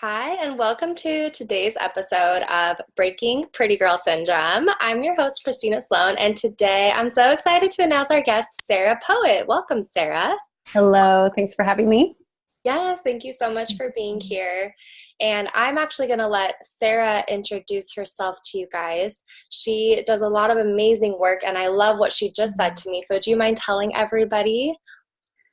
Hi, and welcome to today's episode of Breaking Pretty Girl Syndrome. I'm your host, Krystina Sloan, and today I'm so excited to announce our guest, Sarah Poet. Welcome, Sarah. Hello, thanks for having me. Yes, thank you so much for being here. And I'm actually going to let Sarah introduce herself to you guys. She does a lot of amazing work, and I love what she just said to me. So, do you mind telling everybody?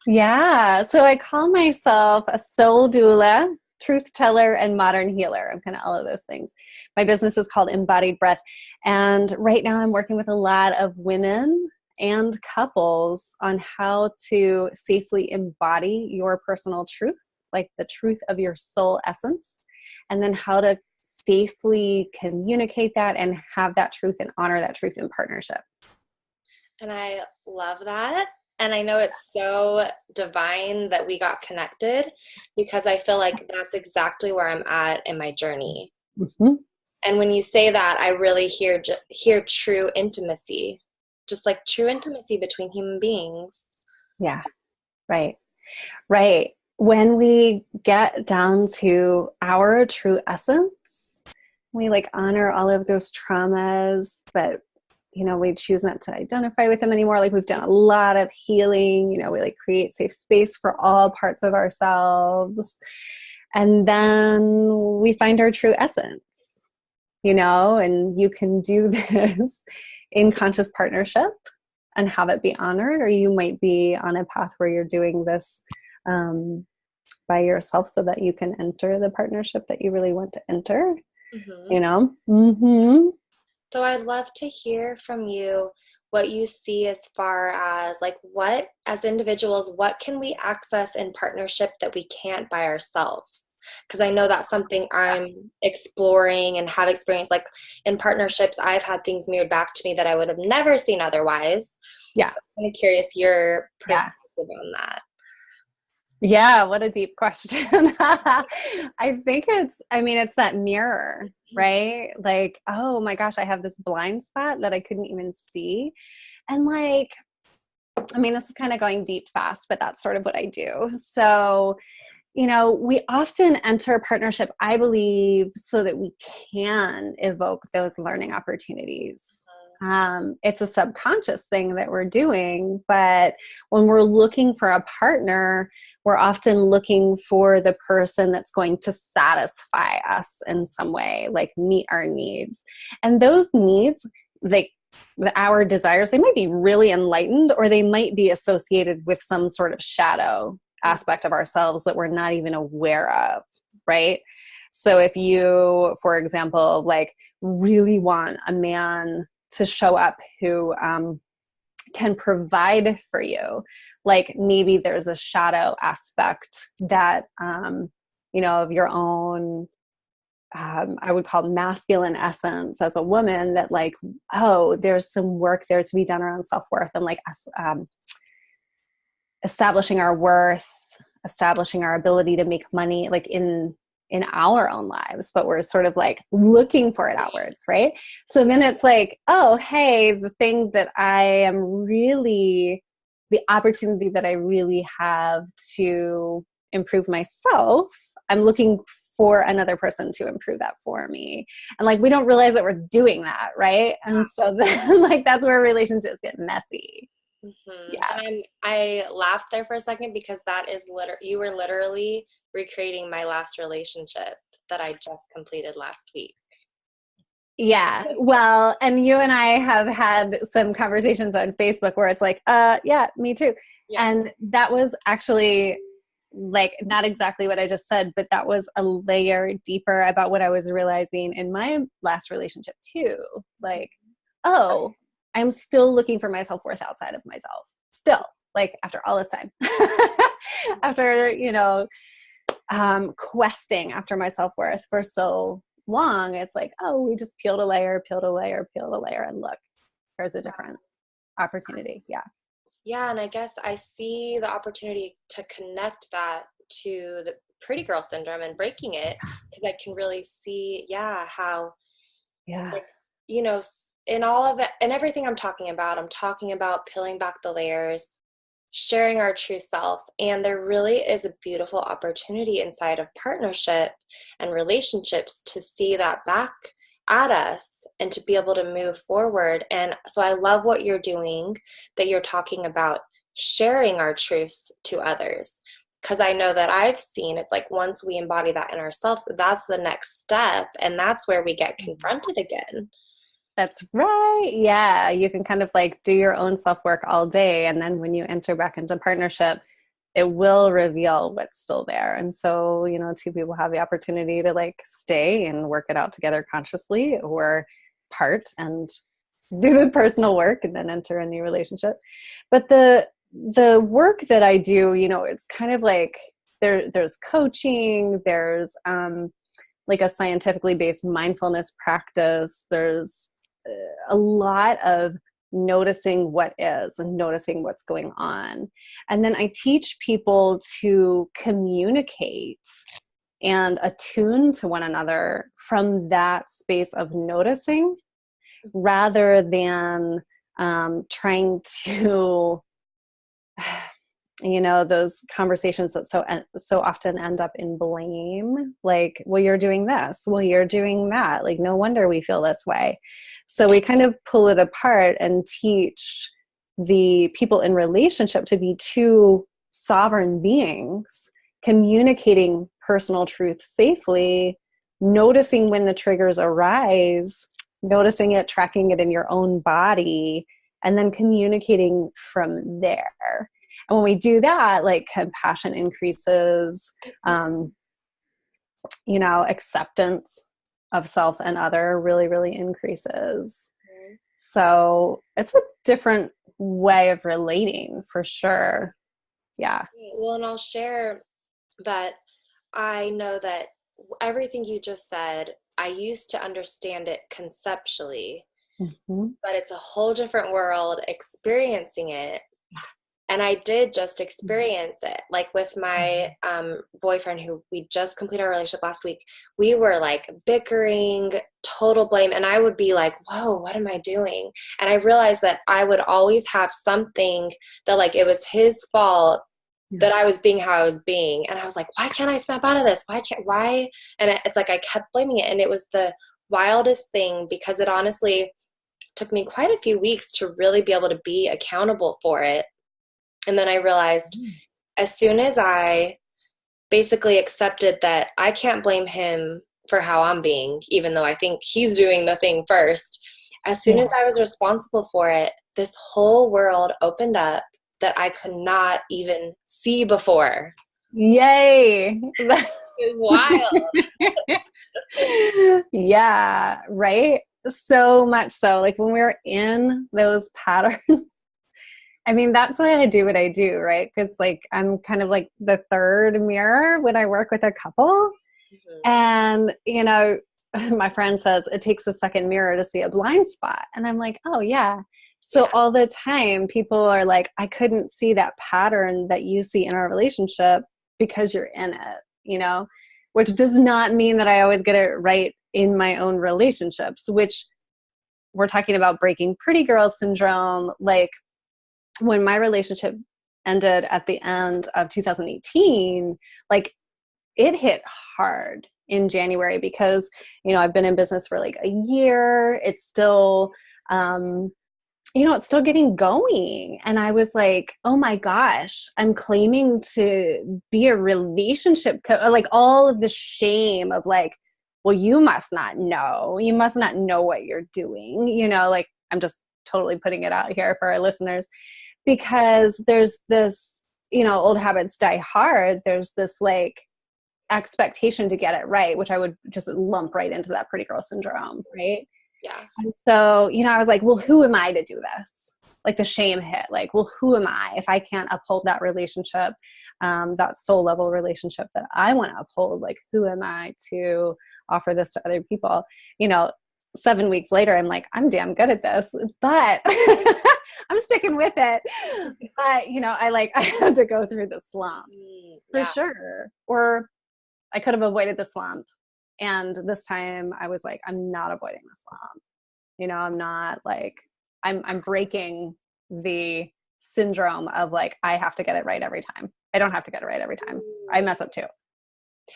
Yeah, so I call myself a soul doula, truth teller, and modern healer. I'm kind of all of those things. My business is called Embodied Breath. And right now I'm working with a lot of women and couples on how to safely embody your personal truth, like the truth of your soul essence, and then how to safely communicate that and have that truth and honor that truth in partnership. And I love that. And I know it's so divine that we got connected because I feel like that's exactly where I'm at in my journey. Mm-hmm. And when you say that, I really hear true intimacy, just like true intimacy between human beings. Yeah, right. Right. When we get down to our true essence, we honor all of those traumas, but we choose not to identify with them anymore. Like we've done a lot of healing, we create safe space for all parts of ourselves. And then we find our true essence, and you can do this in conscious partnership and have it be honored, or you might be on a path where you're doing this by yourself so that you can enter the partnership that you really want to enter, Mm-hmm. So I'd love to hear from you what you see as far as what, as individuals, what can we access in partnership that we can't by ourselves? Because I know that's something I'm exploring and have experienced. Like in partnerships, I've had things mirrored back to me that I would have never seen otherwise. Yeah. So I'm kind of curious your Yeah. perspective on that. Yeah, what a deep question. I think it's that mirror, right? Like, oh my gosh, I have this blind spot that I couldn't even see. And this is kind of going deep fast, but that's sort of what I do. So, we often enter partnership, I believe, so that we can evoke those learning opportunities. It's a subconscious thing that we're doing, but when we're looking for a partner, we're often looking for the person that's going to satisfy us in some way, like meet our needs. And those needs, our desires, they might be really enlightened, or they might be associated with some sort of shadow aspect of ourselves that we're not even aware of, right? So if you, for example, really want a man to show up who can provide for you, maybe there's a shadow aspect that of your own I would call masculine essence as a woman, that there's some work there to be done around self-worth and establishing our worth, establishing our ability to make money in our own lives, but we're sort of looking for it outwards, right? So then it's oh, hey, the opportunity that I really have to improve myself, I'm looking for another person to improve that for me. And we don't realize that we're doing that, right? And so then that's where relationships get messy. Mm-hmm. Yeah. And I laughed there for a second because that is you were literally recreating my last relationship that I just completed last week. Yeah. Well, and you and I have had some conversations on Facebook where it's yeah, me too. Yeah. And that was actually not exactly what I just said, but that was a layer deeper about what I was realizing in my last relationship too. Oh, I'm still looking for my self-worth outside of myself. Still, after all this time. After, questing after my self-worth for so long, it's oh, we just peeled a layer, and look, there's a different opportunity. Yeah. Yeah, and I guess I see the opportunity to connect that to the pretty girl syndrome and breaking it, because I can really see, how, Yeah. in all of it and everything I'm talking about peeling back the layers, sharing our true self. And there really is a beautiful opportunity inside of partnership and relationships to see that back at us and to be able to move forward. And so I love what you're doing, that you're talking about sharing our truths to others. Because I know that I've seen it's like once we embody that in ourselves, that's the next step. And that's where we get confronted again. That's right. Yeah. You can kind of like do your own self work all day. And then when you enter back into partnership, it will reveal what's still there. And so, you know, two people have the opportunity to like stay and work it out together consciously, or part and do the personal work and then enter a new relationship. But the work that I do, you know, it's kind of like there's coaching, there's like a scientifically based mindfulness practice. There's a lot of noticing what is and noticing what's going on. And then I teach people to communicate and attune to one another from that space of noticing, rather than trying to, you know, those conversations that so often end up in blame, like, well, you're doing this, well, you're doing that, like, no wonder we feel this way. So we kind of pull it apart and teach the people in relationship to be two sovereign beings, communicating personal truth safely, noticing when the triggers arise, noticing it, tracking it in your own body, and then communicating from there. And when we do that, like, compassion increases, you know, acceptance of self and other really, really increases. So it's a different way of relating for sure. Yeah. Well, and I'll share that I know that everything you just said, I used to understand it conceptually, Mm-hmm. but it's a whole different world experiencing it. And I did just experience it. Like with my boyfriend, who we just completed our relationship last week, we were like bickering, total blame. And I would be like, whoa, what am I doing? And I realized that I would always have something that, like, it was his fault that I was being how I was being. And I was like, why can't I snap out of this? Why? And it's like I kept blaming it. And it was the wildest thing, because it honestly took me quite a few weeks to really be able to be accountable for it. And then I realized, as soon as I basically accepted that I can't blame him for how I'm being, even though I think he's doing the thing first, as soon as I was responsible for it, this whole world opened up that I could not even see before. Yay. It was wild. Yeah, right. So much so, like, when we're in those patterns, I mean, that's why I do what I do, right? Because, like, I'm kind of like the third mirror when I work with a couple. Mm-hmm. And, you know, my friend says it takes a second mirror to see a blind spot. And I'm like, oh, yeah. So all the time, people are like, I couldn't see that pattern that you see in our relationship because you're in it, you know, which does not mean that I always get it right in my own relationships, which we're talking about breaking pretty girl syndrome. Like, when my relationship ended at the end of 2018, like, it hit hard in January because, you know, I've been in business for like a year. It's still, you know, it's still getting going. And I was like, oh my gosh, I'm claiming to be a relationship like, all of the shame of like, well, you must not know. You must not know what you're doing. You know, like, I'm just totally putting it out here for our listeners, because there's this, you know, old habits die hard. There's this like expectation to get it right, which I would just lump right into that pretty girl syndrome, right? Yes. And so, you know, I was like, well, who am I to do this? Like, the shame hit, like, well, who am I if I can't uphold that relationship, that soul level relationship that I want to uphold? Like, who am I to offer this to other people? You know, 7 weeks later, I'm like, I'm damn good at this, but I'm sticking with it. But, you know, I had to go through the slump for sure. Or I could have avoided the slump. And this time I was like, I'm not avoiding the slump. You know, I'm not like, I'm breaking the syndrome of like, I have to get it right every time. I don't have to get it right every time. I mess up too.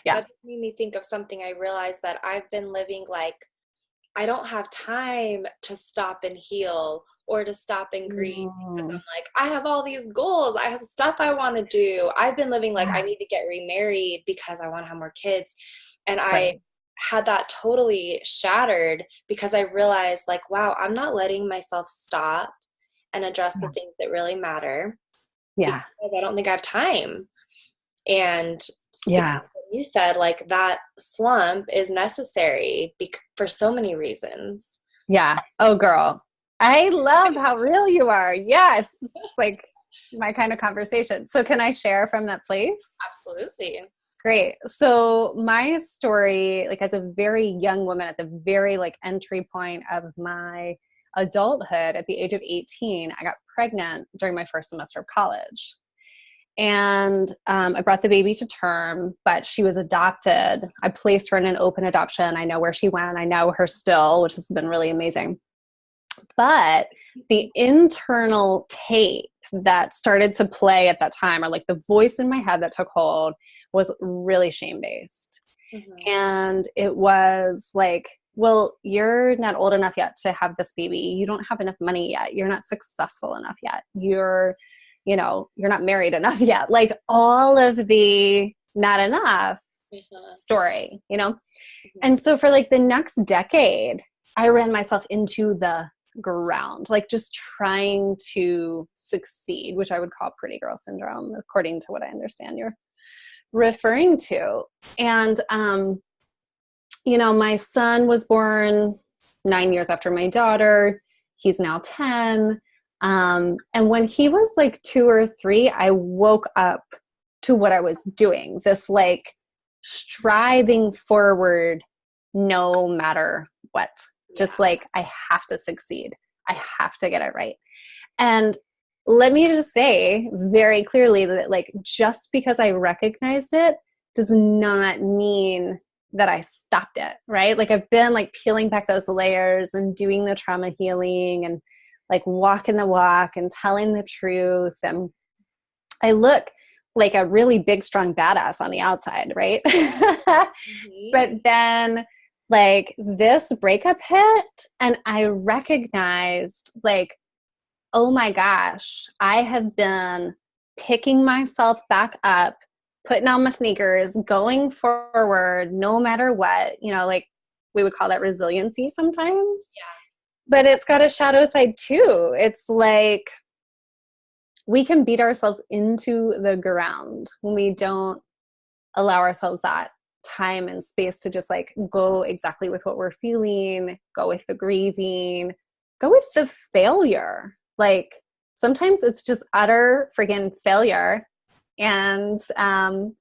Yeah. That made me think of something. I realized that I've been living like I don't have time to stop and heal or to stop and grieve because I'm like, I have all these goals. I have stuff I want to do. I've been living like I need to get remarried because I want to have more kids. And I had that totally shattered because I realized like, wow, I'm not letting myself stop and address the things that really matter. Yeah. Because I don't think I have time. And Yeah. you said like that slump is necessary for so many reasons. Yeah. Oh, girl. I love how real you are. Yes. Like my kind of conversation. So can I share from that place? Absolutely. Great. So my story, like as a very young woman at the very like entry point of my adulthood at the age of 18, I got pregnant during my first semester of college. And I brought the baby to term, but she was adopted. I placed her in an open adoption. I know where she went. I know her still, which has been really amazing. But the internal tape that started to play at that time, or like the voice in my head that took hold, was really shame-based. Mm-hmm. And it was like, well, you're not old enough yet to have this baby. You don't have enough money yet. You're not successful enough yet. You're not married enough yet. Like all of the not enough story, And so for like the next decade, I ran myself into the ground, like just trying to succeed, which I would call pretty girl syndrome, according to what I understand you're referring to. And, my son was born 9 years after my daughter. He's now 10. And when he was like 2 or 3, I woke up to what I was doing, this like striving forward no matter what. Just like, I have to succeed. I have to get it right. And let me just say very clearly that like, just because I recognized it does not mean that I stopped it, right? Like I've been like peeling back those layers and doing the trauma healing and like walking the walk and telling the truth. And I look like a really big, strong badass on the outside, right? Mm-hmm. But then like this breakup hit and I recognized like, oh my gosh, I have been picking myself back up, putting on my sneakers, going forward, no matter what, like we would call that resiliency sometimes. Yeah. But it's got a shadow side too. It's like we can beat ourselves into the ground when we don't allow ourselves that time and space to just like go exactly with what we're feeling, go with the grieving, go with the failure. Like sometimes it's just utter friggin' failure and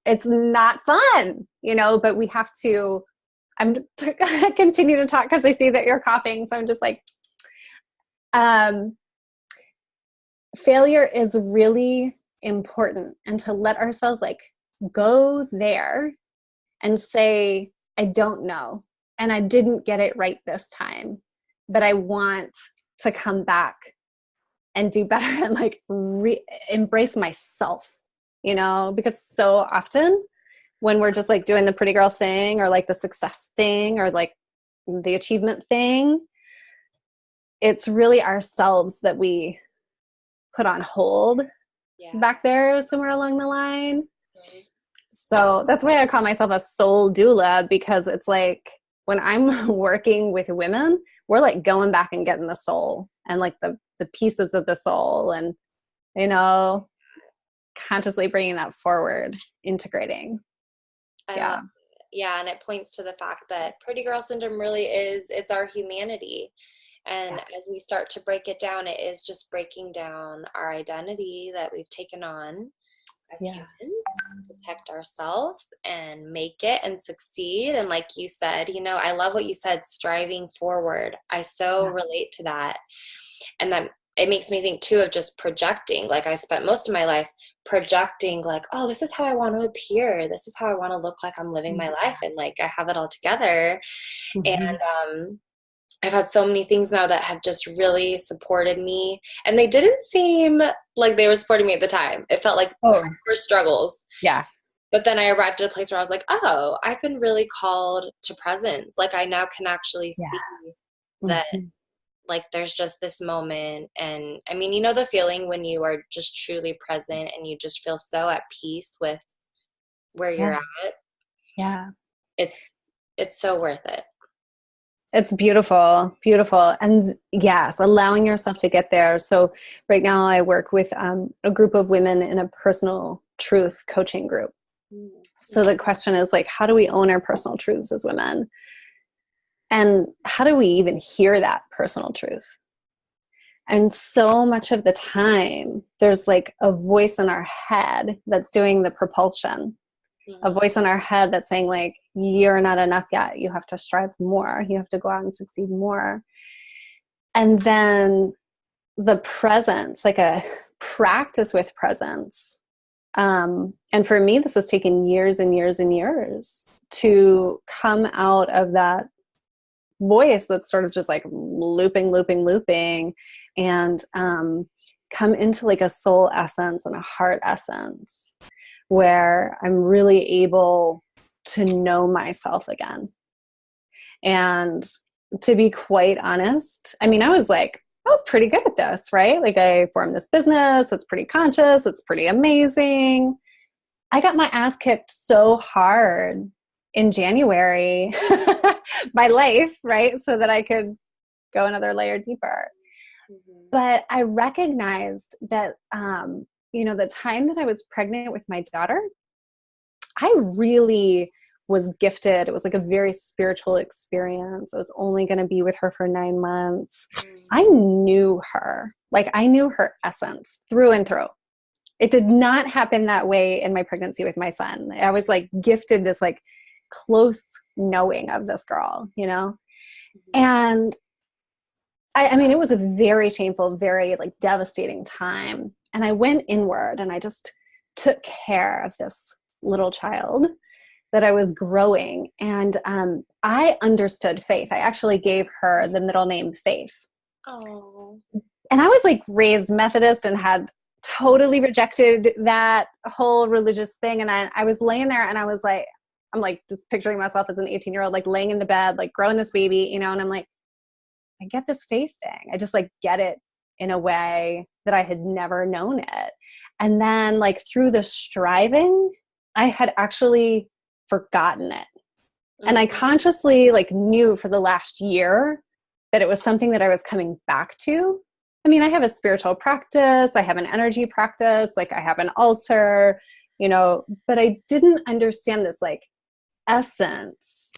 it's not fun, but we have to, continue to talk because I see that you're coughing. So I'm just like, failure is really important, and to let ourselves like go there and say, I don't know, and I didn't get it right this time, but I want to come back and do better and like embrace myself, because so often when we're just like doing the pretty girl thing or like the success thing or like the achievement thing, it's really ourselves that we put on hold back there somewhere along the line. Okay. So that's why I call myself a soul doula, because it's like when I'm working with women, we're like going back and getting the soul and like the pieces of the soul and, consciously bringing that forward, integrating. Yeah. And it points to the fact that pretty girl syndrome really it's our humanity. And as we start to break it down, it is just breaking down our identity that we've taken on as humans to protect ourselves and make it and succeed. And like you said, I love what you said, striving forward. I so relate to that. And that it makes me think too of just projecting. Like I spent most of my life projecting like, oh, this is how I want to appear. This is how I want to look like I'm living my life and like I have it all together. Mm-hmm. And I've had so many things now that have just really supported me. And they didn't seem like they were supporting me at the time. It felt like Oh, hardcore struggles. yeah. But then I arrived at a place where I was like, oh, I've been really called to presence. Like I now can actually see Yeah. that Mhm. like there's just this moment. And I mean, you know the feeling when you are just truly present and you just feel so at peace with where you're Yeah. at. Yeah. It's it's so worth it. It's beautiful, beautiful. And yes, allowing yourself to get there. So right now I work with a group of women in a personal truth coaching group. So the question is like, how do we own our personal truths as women? And how do we even hear that personal truth? And so much of the time, there's like a voice in our head that's doing the propulsion, a Mhm. voice in our head that's saying like, you're not enough yet. You have to strive more. You have to go out and succeed more. And then the presence, like a practice with presence. And for me, this has taken years and years and years to come out of that voice that's sort of just like looping, looping, looping, and come into like a soul essence and a heart essence where I'm really able to know myself again. And to be quite honest, I mean, I was pretty good at this, right? Like I formed this business, it's pretty conscious, it's pretty amazing. I got my ass kicked so hard in January by life, right? So that I could go another layer deeper. Mhm. But I recognized that, the time that I was pregnant with my daughter, I really was gifted. It was like a very spiritual experience. I was only going to be with her for 9 months. I knew her, like I knew her essence through and through. It did not happen that way in my pregnancy with my son. I was like gifted this like close knowing of this girl, you know? Mhm. And I mean, it was a very shameful, very like devastating time. And I went inward and I just took care of this little child that I was growing. And I understood Faith. I actually gave her the middle name Faith. Oh. And I was like raised Methodist and had totally rejected that whole religious thing. And I was laying there and I'm like just picturing myself as an 18-year-old, like laying in the bed, like growing this baby, and I'm like, I get this faith thing. I just like get it in a way that I had never known it. And then like through the striving, I had actually forgotten it. And I Mhm. consciously like knew for the last year that it was something that I was coming back to. I mean, I have a spiritual practice, I have an energy practice, like I have an altar, but I didn't understand this like essence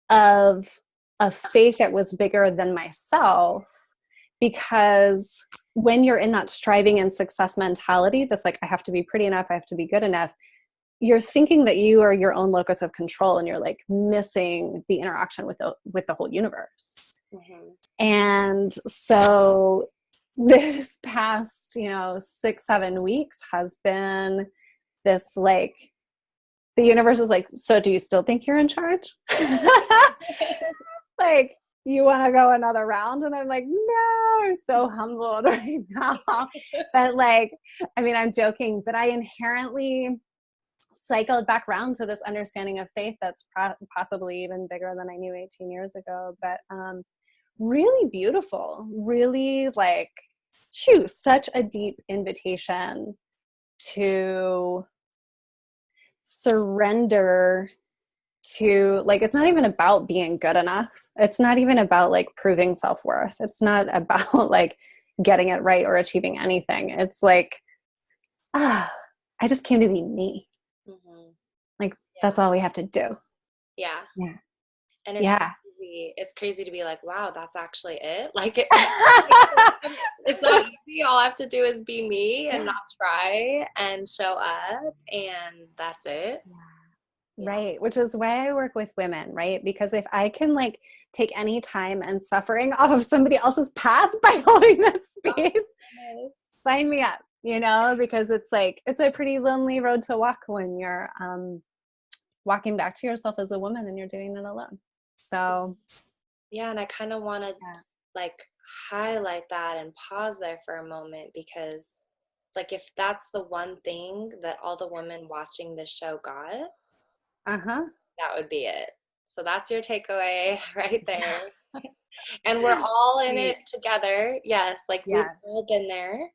of a faith that was bigger than myself, because when you're in that striving and success mentality, that's like, I have to be pretty enough, I have to be good enough, you're thinking that you are your own locus of control and you're like missing the interaction with the whole universe. Mhm. And so this past 6-7 weeks has been this like, the universe is like, so do you still think you're in charge? Like, you want to go another round? And I'm like, no, I'm so humbled right now. But like, I mean, I'm joking, but I inherently cycled back around to this understanding of faith that's possibly even bigger than I knew 18 years ago. But really beautiful, really like, such a deep invitation to surrender to, like, it's not even about being good enough. It's not even about like proving self-worth. It's not about like getting it right or achieving anything. It's like, I just came to be me. Mhm. Like, that's Yeah. all we have to do. Yeah. Yeah. And it's Yeah. crazy. It's crazy to be like, wow, that's actually it. Like it's not easy. All I have to do is be me and not try and show up and that's it. Yeah. Right. Which is why I work with women, right? Because if I can like take any time and suffering off of somebody else's path by holding that Oh space, my goodness. sign me up, because it's like, it's a pretty lonely road to walk when you're walking back to yourself as a woman and you're doing it alone. So Yeah, and I kind of want to Yeah. like highlight that and pause there for a moment, because like if that's the one thing that all the women watching this show got, Uh-huh. that would be it. So that's your takeaway right there. And we're all in it Right. together. Yes, like we've Yeah. all been there.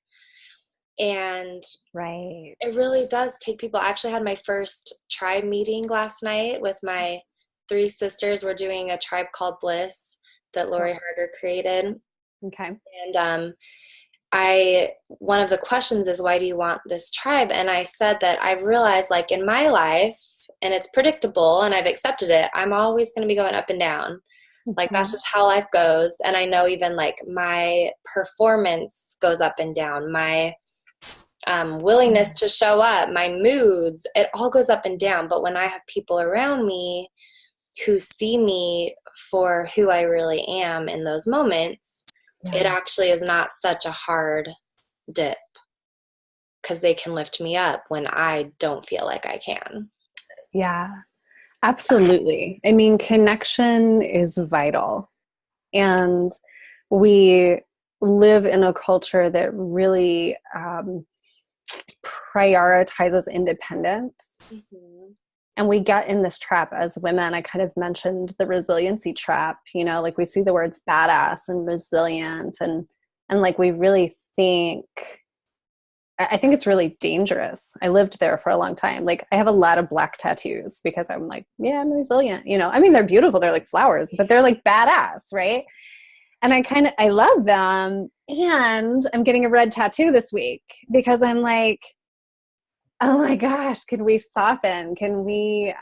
And Right. it really does take people. I actually had my first tribe meeting last night with my three sisters. We're doing a tribe called Bliss that Lori Cool. Harder created. Okay. And I one of the questions is, why do you want this tribe? And I said that I've realized, like in my life, and it's predictable and I've accepted it, I'm always going to be going up and down. Like that's Mhm. just how life goes. And I know even like my performance goes up and down. My willingness to show up, my moods, it all goes up and down. But when I have people around me who see me for who I really am in those moments, it Yeah. actually is not such a hard dip, because they can lift me up when I don't feel like I can. Yeah. Absolutely. I mean, connection is vital. And we live in a culture that really prioritizes independence. Mm-hmm. And we get in this trap as women. I kind of mentioned the resiliency trap, you know, like we see the words badass and resilient, and like we really think, I think it's really dangerous. I lived there for a long time. Like I have a lot of black tattoos because I'm like, yeah, I'm resilient. You know, I mean, they're beautiful. They're like flowers, but they're like badass, right? And I love them. And I'm getting a red tattoo this week because I'm like, oh my gosh, can we soften? Can we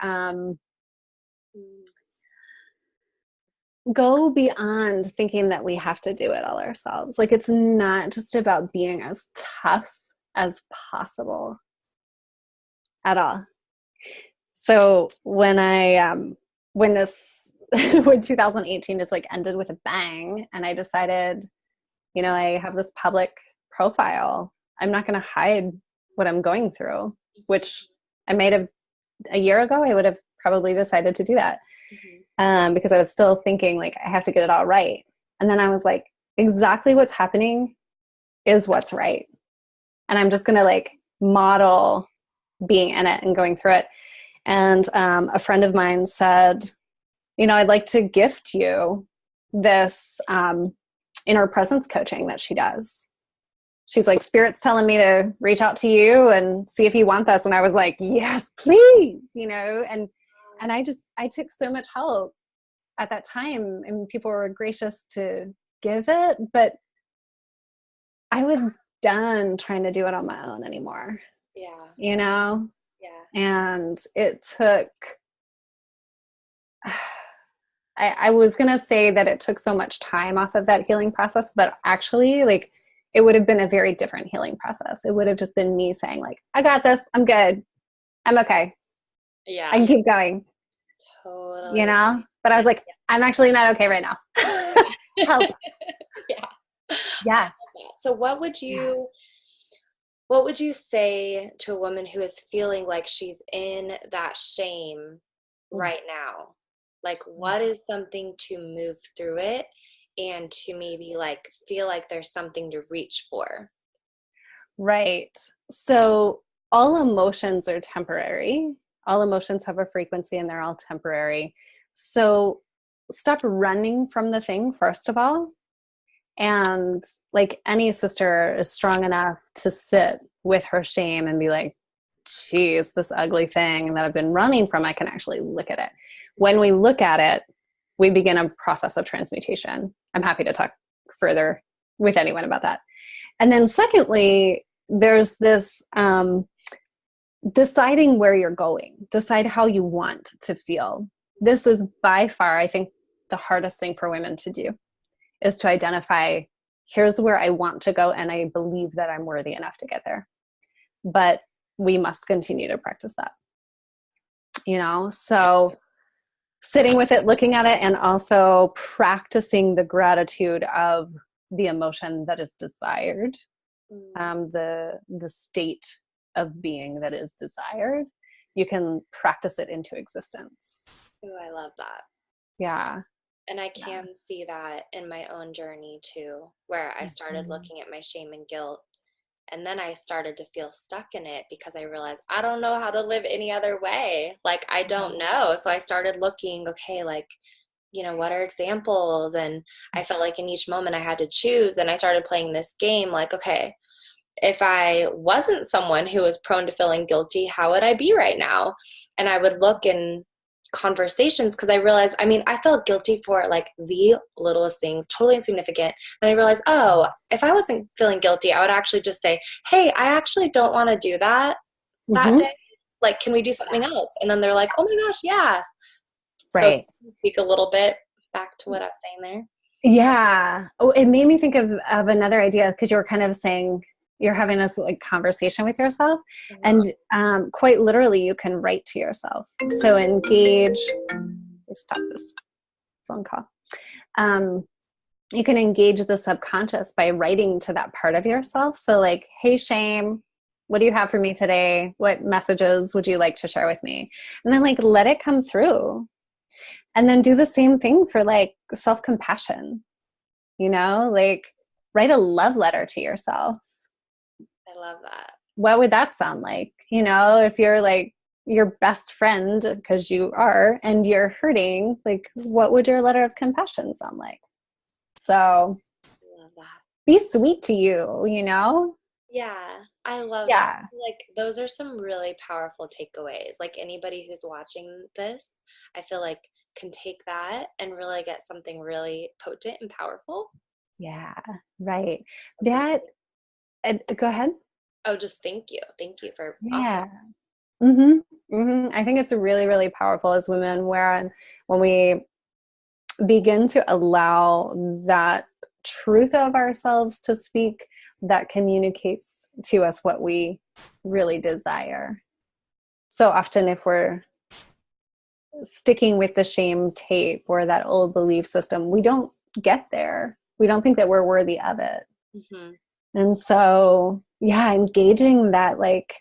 go beyond thinking that we have to do it all ourselves? Like it's not just about being as tough as possible at all. So when this when 2018 just like ended with a bang, and I decided, you know, I have this public profile. I'm not going to hide what I'm going through, which I made a year ago. I would have probably decided to do that Mm-hmm. because I was still thinking like I have to get it all right. And then I was like, exactly what's happening is what's right, and I'm just going to like model being in it and going through it. And a friend of mine said, you know, I'd like to gift you this inner presence coaching that she does. She's like, Spirit's telling me to reach out to you and see if you want this. And I was like, yes, please, you know, and I took so much help at that time, and people were gracious to give it, but I was done trying to do it on my own anymore, Yeah. you know? Yeah. And it took, I was going to say that it took so much time off of that healing process, but actually, like, it would have been a very different healing process. It would have just been me saying, like, I got this. I'm good. I'm okay. I Yeah. can keep going, you Totally. know? But I was like, I'm actually not okay right now. Help. Yeah. I Yeah. love that. So Yeah. what would you say to a woman who is feeling like she's in that shame right now? Like, what is something to move through it and to maybe like feel like there's something to reach for? Right. So all emotions are temporary. All emotions have a frequency and they're all temporary. So stop running from the thing, first of all. And like any sister is strong enough to sit with her shame and be like, geez, this ugly thing that I've been running from, I can actually look at it. When we look at it, we begin a process of transmutation. I'm happy to talk further with anyone about that. And then secondly, there's this deciding where you're going, decide how you want to feel. This is by far, I think, the hardest thing for women to do, is to identify, here's where I want to go, and I believe that I'm worthy enough to get there. But we must continue to practice that, you know? So sitting with it, looking at it, and also practicing the gratitude of the emotion that is desired, Mm. the state of being that is desired. You can practice it into existence. Oh, I love that. Yeah. And I Yeah. can see that in my own journey too, where I started Mhm. looking at my shame and guilt. And then I started to feel stuck in it because I realized I don't know how to live any other way. Like, I don't know. So I started looking, okay, like, what are examples? And I felt like in each moment I had to choose. And I started playing this game like, okay, if I wasn't someone who was prone to feeling guilty, how would I be right now? And I would look in conversations because I realized, I mean, I felt guilty for like the littlest things, totally insignificant. And I realized, oh, if I wasn't feeling guilty, I would actually just say, hey, I actually don't want to do that Mhm. day. Like, can we do something else? And then they're like, oh my gosh, yeah. So Right. to speak a little bit back to what I was saying there. Yeah. Oh, it made me think of another idea because you were kind of saying you're having this like conversation with yourself, and quite literally, you can write to yourself. So engage. Let's stop this phone call. Um, you can engage the subconscious by writing to that part of yourself. So like, hey, shame, what do you have for me today? What messages would you like to share with me? And then like let it come through. And then do the same thing for like self-compassion, like write a love letter to yourself. I love that. What would that sound like? If you're like your best friend, because you are, and you're hurting, like what would your letter of compassion sound like? So I love that. be sweet to you. Yeah, I love that. Yeah. Like, those are some really powerful takeaways. Like, anybody who's watching this, I feel like can take that and really get something really potent and powerful. Yeah. Right. That, go ahead. Oh, just thank you. Thank you for offering. Yeah. I think it's really, really powerful as women when we begin to allow that truth of ourselves to speak, that communicates to us what we really desire. So often, if we're sticking with the shame tape or that old belief system, we don't get there. We don't think that we're worthy of it. Hmm. And so, yeah, engaging that like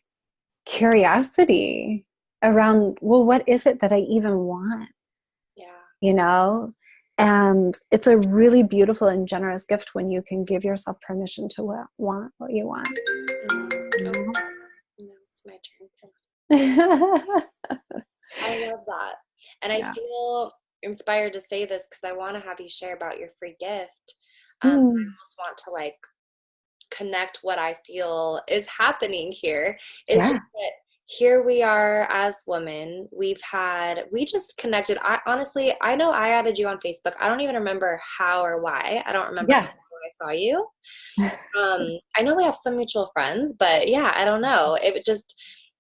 curiosity around, well, what is it that I even want? Yeah. you know and it's a really beautiful and generous gift when you can give yourself permission to want what you want. Okay. Now it's my turn. Yeah. I love that. And I Yeah. feel inspired to say this because I want to have you share about your free gift. I Mm. almost want to like connect what I feel is happening here. Is just Yeah. that here we are as women. We just connected. I honestly, I know I added you on Facebook. I don't even remember how or why. I don't remember how Yeah. I saw you. I know we have some mutual friends, but yeah, I don't know. It just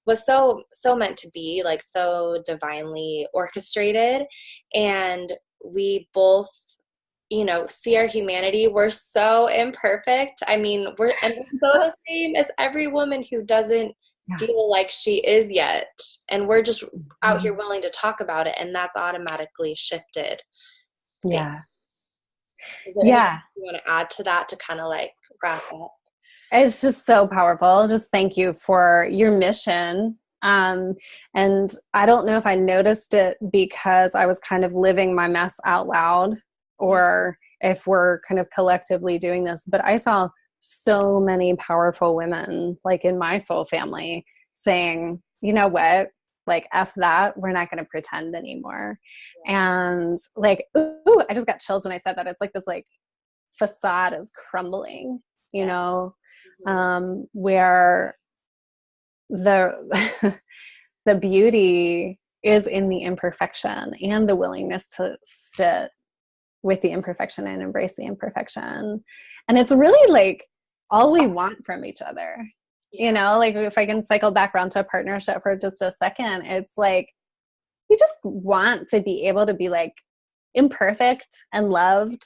was so meant to be, like so divinely orchestrated, and we both see our humanity. We're so imperfect. I mean, and we're so the same as every woman who doesn't Yeah. feel like she is yet. And we're just out here Mhm. willing to talk about it, and that's automatically shifted things. Yeah. Is there anything Yeah. you want to add to that to kind of like wrap up? It's just so powerful. Just thank you for your mission. And I don't know if I noticed it because I was kind of living my mess out loud, or if we're kind of collectively doing this, but I saw so many powerful women, like in my soul family, saying, you know what, like, F that, we're not going to pretend anymore. And like, ooh, I just got chills when I said that. It's like this, like, facade is crumbling, you Yeah. know, Mhm. where the the beauty is in the imperfection and the willingness to sit with the imperfection and embrace the imperfection. And it's really like all we want from each other. Yeah. Like, if I can cycle back around to a partnership for just a second, it's like you just want to be able to be like imperfect and loved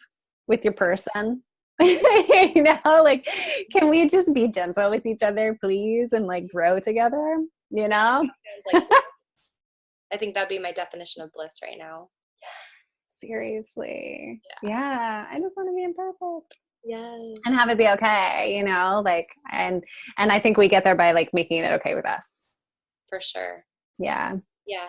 with your person. Like, can we just be gentle with each other, please, and like grow together, Sounds like I think that'd be my definition of bliss right now. Seriously. Yeah. Yeah, I just want to be imperfect Yes, and have it be okay, like, and I think we get there by like making it okay with us. for sure. Yeah. Yeah.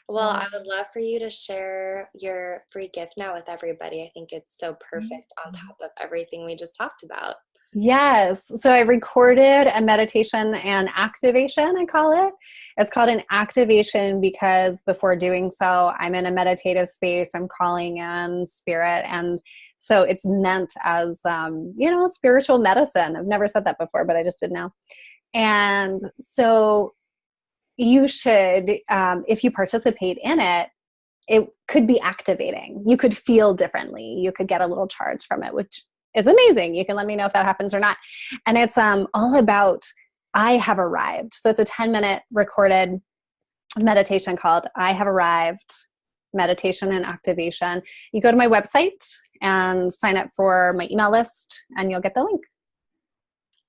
Well, I would love for you to share your free gift now with everybody. I think it's so perfect on top of everything we just talked about. Yes. So I recorded a meditation and activation, I call it. It's called an activation because before doing so, I'm in a meditative space. I'm calling in spirit. And so it's meant as, spiritual medicine. I've never said that before, but I just did now. And so you should, if you participate in it, it could be activating. You could feel differently. You could get a little charge from it, which is amazing. You can let me know if that happens or not. And it's all about I have arrived. So it's a 10-minute recorded meditation called I Have Arrived, meditation and activation. You go to my website and sign up for my email list and you'll get the link.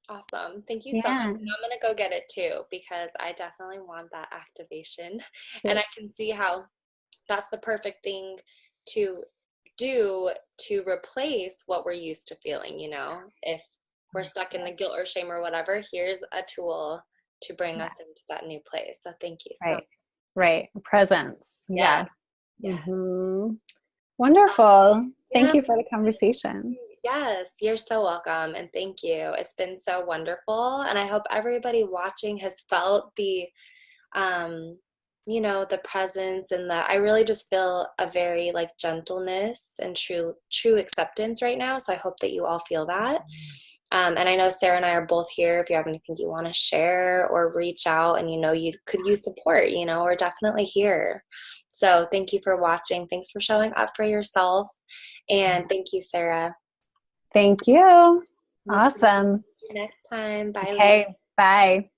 Awesome. Thank you so much. Yeah. And I'm going to go get it too, because I definitely want that activation. And I can see how that's the perfect thing to do to replace what we're used to feeling, if we're stuck in the guilt or shame or whatever, here's a tool to bring us into that new place. So thank you so much. Right. Presence. Yeah. Yes. Mm-hmm. Wonderful. Thank Yeah. you for the conversation. Yes, you're so welcome. And thank you. It's been so wonderful. And I hope everybody watching has felt the presence and I really just feel a very like gentleness and true acceptance right now. So I hope that you all feel that. And I know Sarah and I are both here. If you have anything you want to share or reach out and you could use support, we're definitely here. So thank you for watching. Thanks for showing up for yourself. And thank you, Sarah. Thank you. Awesome. See you next time. Bye. Okay. Bye.